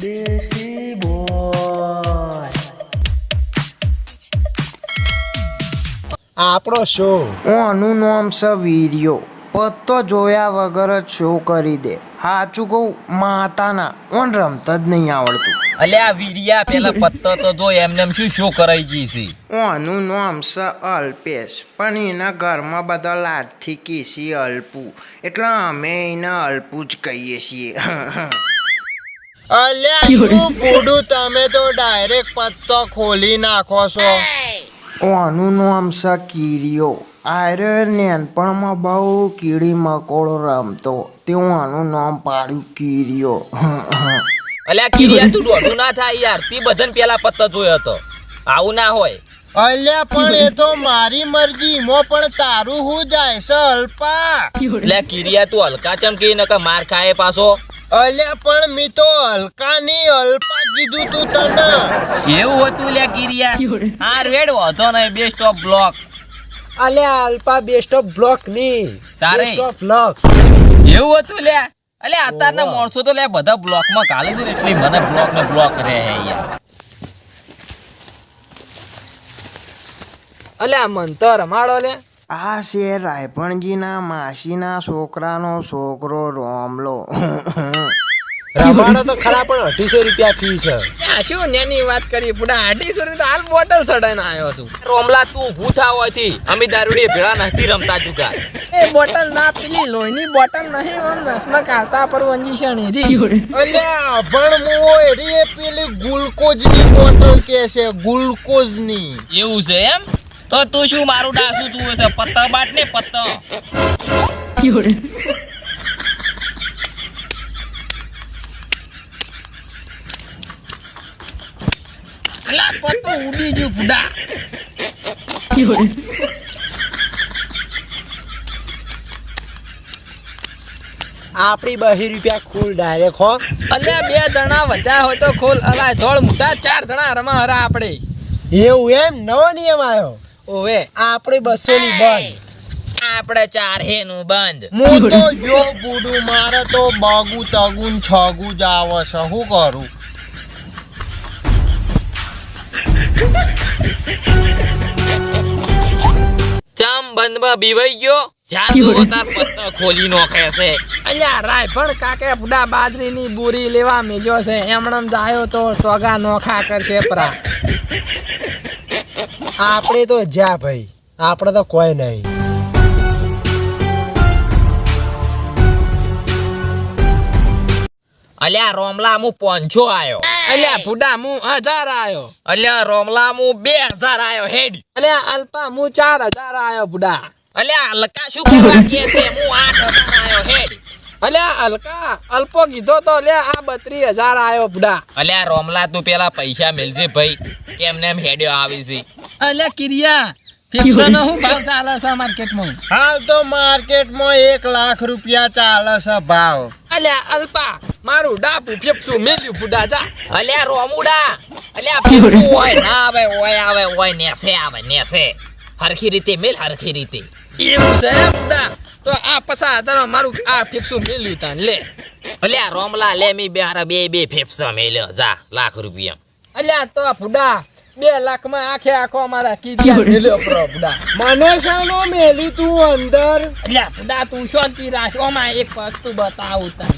દેશી બોય આપણો શો આનું નામ છે વીર્યો. પત્તો જોયા વગર જ શો કરી દે. સાચું કહું માતાના ઓન રમતા જ નહીં આવડતું. અલ્યા વીરિયા પેલા પત્તો તો જો એમને શું શો કરાઈ ગઈ છે. આનું નામ છે અલ્પેશ, પણ એના ઘરમાં બધા લાડથી કીસી અલ્પુ, એટલે અમે એને અલ્પુ જ કહીએ છીએ. અલ્યા શું બુડું, તમે તો ડાયરેક્ટ પત્તો ખોલી નાખો છો. આનું નામ છે કીરિયો. આર્ય નાનપણમાં બહુ કીડી મકોડો રમતો, તેવું આનું નામ પાડ્યું કીરિયો. અલ્યા કીરિયા તું દોઢું ના થાય યાર, તી બધાને પેલા પત્તો જોયો હતો, આવું ના હોય. અલ્યા પણ એ તો મારી મરજી, મો પણ તારું હું જાય છે અલ્પા. અલ્યા કીરિયા તું હલકા ચમકી નકર માર ખાય પાછો. અલ્યા પણ મી તો હલકા ની અલ્પા કીધું તું તને. એવું હતું લ્યા કીરિયા. હાર વેડ વાંધો નહીં, બેસ્ટ ઓફ બ્લોક. અલ્યા અલ્પા બેસ્ટ ઓફ બ્લોક ની, તારે બેસ્ટ ઓફ લક. એવું હતું લ્યા. અલ્યા અત્યારના માણસો તો લ્યા બધા બ્લોકમાં કાલે છે ને, એટલે મને બ્લોક ને બ્લોક રહે યાર. અલ્યા મન તો રમાડો લે. આ છે રાયભણજીના માસીના છોકરાનો છોકરો રોમલો. રમાડો તો ખરા, પણ 250 રૂપિયા ફી છે. આ શું નેની વાત કરી પુડા, 250 તો હાલ બોટલ ચડાઈને આવ્યો છું. રોમલા તું ઊભું થા હોયથી, અમે દારૂડી ભેળા નથી રમતા જુગાર. એ બોટલ ના, પેલી લોહીની બોટલ નહીં, આમ નસમાં કાઢતા પર વંજી શણી. અલ્યા પણ મો એરી પેલી ગ્લુકોઝ ની બોટલ કે છે, ગ્લુકોઝ ની. એવું છે એમ? તો તું શું મારું ડાસું તું છે? પત્તા બાટ ને પત્તા. અલા પત્તો ઉડી ગયું પુડા. આપડી 2 રૂપિયા ખોલ ડાયરેક્ટ હો. અલ્યા 2 જણા વધ્યા હોય તો ખોલ. અલા ધોળ મોટા 4 જણા રમા હરા આપણે. એવું એમ? નવો નિયમ આવ્યો. ઓવે આપણે 200 ની બંધ. આપણે 4 હેનું બંધ. હું તો જો બુડું, મારે તો બાગુ તગુન છગુ જ આવે છે, શું કરું? ચમ બંધમાં બીવાઈ ગયો? જા તું તાર પત્તો ખોલી નોખે છે. અલ્યા રાય પણ કાકે પુડા બાજરીની બોરી લેવા મેજો છે, એમણમ જાયો તો ટોગા નોખા કરશે પરા. આપણે તો જા ભાઈ, આપણે તો કોઈ નહીં. અલ્યા રોમલા હું 500 આયો. અલ્યા પુડા હું 1000 આયો. અલ્યા રોમલા હું 2000 આયો હેડ. અલ્યા અલ્પા હું 4000 આયો પુડા. અલ્યા હલકા શું કરવા કે છે? હું 8000 આયો હેડ. અલ્યા હલકા અલ્પો કીધો તો લે, આ 32000 આયો પુડા. અલ્યા રોમલા તું પેલા પૈસા મેલજે ભાઈ, એમને એમ હેડ્યો આવી છે. અલ્યા કિરિયા ફિક્સનો હું ભાવ ચાલે છે માર્કેટમાં? હાલ તો માર્કેટમાં 1 લાખ રૂપિયા ચાલે છે ભાવ. અલ્યા અલ્પા મારું ડાપુ ફેફસું મેલ્યું પુડા જા. અલ્યા રોમુડા, અલ્યા ફેફસું હોય ના આવે, હોય આવે, હોય નેસે આવે, નેસે. હરખી રીતે મેલ, હરખી રીતે. એવું છે પુડા? તો આ 50,000 મારું આ ફેફસું મેલ્યું તાન લે. અલ્યા રોમલા લે, મી બે ફેફસા મેલ્યો, જા લાખ રૂપિયા. અલ્યા તો પુડા 2 લાખમાં આખો અમારા કિરિયા મેલ્યો પ્રો પુડા. મને શાનો મેલી તું અંદર? અલ્યા પુડા તું શાંતિ રાખ, ઓમાં એક વસ્તુ બતાવું તને.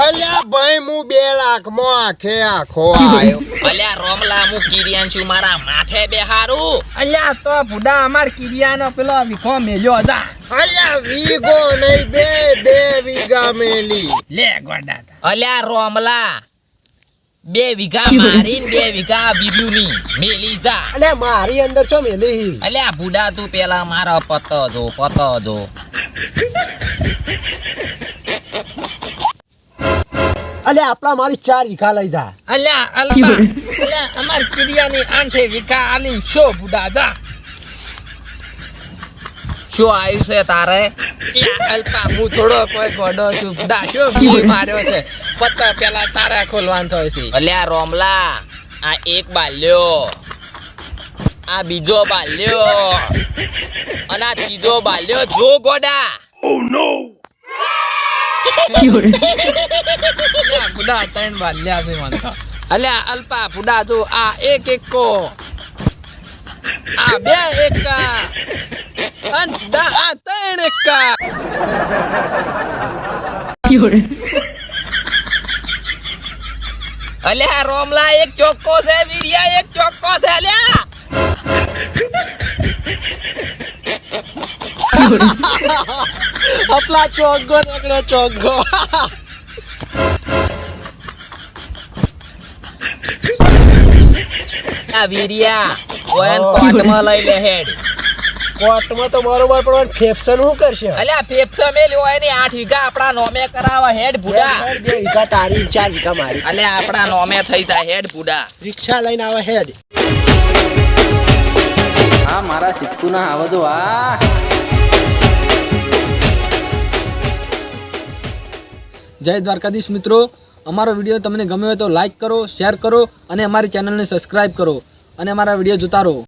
અલ્યા ભાઈ હું 2 લાખમાં આખો આવ્યો. અલ્યા રોમલા હું કિરિયાન છું, મારા માથે બેહારું. અલ્યા તો પુડા અમાર કિરિયાનો પેલો વિખો મેલ્યો જા. અલ્યા વીઘો નહીં, 2 વીઘા મેલી. લે ગોડા. અલ્યા રોમલા 2 વીઘા મારીને 2 વીઘા બીર્યુની મેલી જા. અલ્યા મારી અંદર છો મેલી. અલ્યા બુડા તું પેલા મારો પત્તો જો. અલ્યા આપણા મારી 4 વીઘા લઈ જા. અલ્યા અલ્પા અલ્યા અમાર કિરિયાની 8 વીઘા આલી શો બુડા જા. શું આવ્યું છે તારે? યા અલ્પા હું થોડો કોઈ ગોડો છું બુડા, શો બીજ માર્યો છે. પત્તા પેલા તારા ખોલવાનું થાય છે. અલ્યા રોમલા આ એક બાલ્યો, આ બીજો બાલ્યો, અને આ ત્રીજો બાલ્યો જો ગોડા. Oh no! અલ્યા બુડા ત્રણ બાલ્યા છે મને તો. અલ્યા અલ્પા બુડા જો આ એક એકો આ બે એકા અન બુડા આ ત્રણ એકા. અલ્યા રોમલા એક ચોક્કો છે, વીરિયા એક ચોક્કો છે અલ્યા. આપલા ચોગ્ગો નીકળ્યો ચોગ્ગો. આ વીરિયા ઓયન કોર્ટમાં લઈ લે હેડ. કોર્ટમાં તો બરોબર પણ ફેફસન શું કરશે? અલ્યા પેપ્સા મેલ હોય ને 8 વીઘા આપણા નોમે કરાવા હેડ બુડા. 2 વીઘા તારી 4 વીઘા મારી. અલ્યા આપણા નોમે થઈ જાય હેડ બુડા. રિક્ષા લઈને આવે હેડ. હા મારા સિદ્ધુના આવો તો આ જય દ્વારકાધીશ મિત્રો, અમારો વિડીયો તમને ગમ્યો હોય તો લાઈક કરો, શેર કરો અને અમારી ચેનલને સબસ્ક્રાઇબ કરો અને અમારા વિડીયો જોતા રહો.